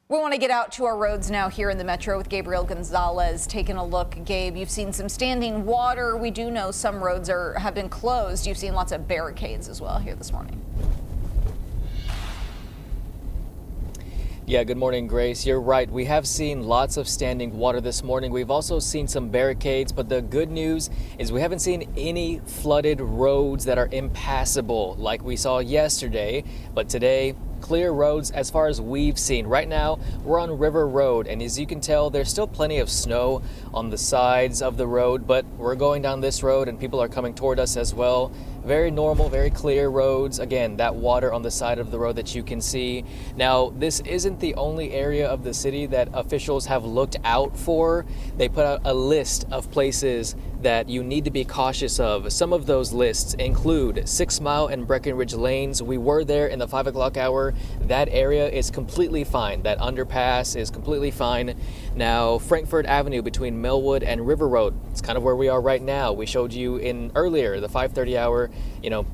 We want to get out to our roads now here in the metro with Gabriel Gonzalez taking a look. Gabe, you've seen some standing water. We do know some roads have been closed. You've seen lots of barricades as well here this morning. Yeah, good morning, Grace. You're right. We have seen lots of standing water this morning. We've also seen some barricades, but the good news is we haven't seen any flooded roads that are impassable like we saw yesterday. But today, clear roads as far as we've seen. Right now, we're on River Road, and as you can tell, there's still plenty of snow on the sides of the road, but we're going down this road and people are coming toward us as well. Very normal, very clear roads. Again, that water on the side of the road that you can see. Now, this isn't the only area of the city that officials have looked out for. They put out a list of places that you need to be cautious of. Some of those lists include 6 Mile and Breckenridge Lanes. We were there in the 5 o'clock hour. That area is completely fine. That underpass is completely fine. Now, Frankfurt Avenue between Millwood and River Road, it's kind of where we are right now. We showed you in earlier, the 5:30 hour,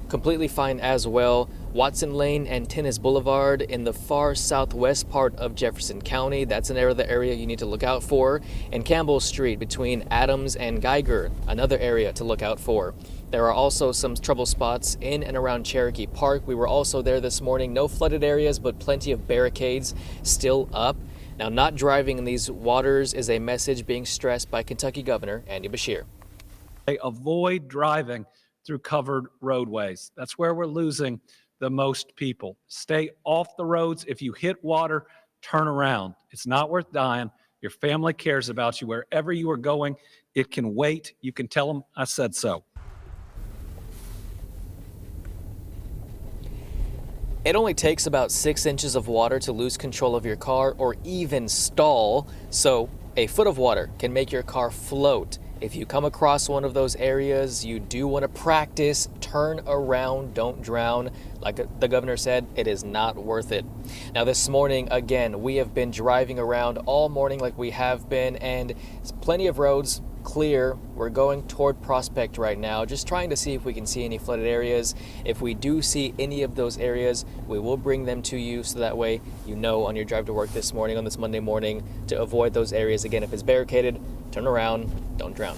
completely fine as well. Watson Lane and Tennis Boulevard in the far southwest part of Jefferson County. That's the area you need to look out for. And Campbell Street between Adams and Geiger, another area to look out for. There are also some trouble spots in and around Cherokee Park. We were also there this morning. No flooded areas, but plenty of barricades still up. Now, not driving in these waters is a message being stressed by Kentucky Governor Andy Beshear. Avoid driving through covered roadways. That's where we're losing the most people. Stay off the roads. If you hit water, turn around. It's not worth dying. Your family cares about you. Wherever you are going, it can wait. You can tell them I said so. It only takes about 6 inches of water to lose control of your car or even stall. So a foot of water can make your car float. If you come across one of those areas, you do want to practice, turn around, don't drown. Like the governor said, it is not worth it. Now this morning, again, we have been driving around all morning like we have been, and plenty of roads clear. We're going toward Prospect right now, just trying to see if we can see any flooded areas. If we do see any of those areas, we will bring them to you so that way you know on your drive to work this morning, on this Monday morning, to avoid those areas. Again, if it's barricaded, turn around, don't drown.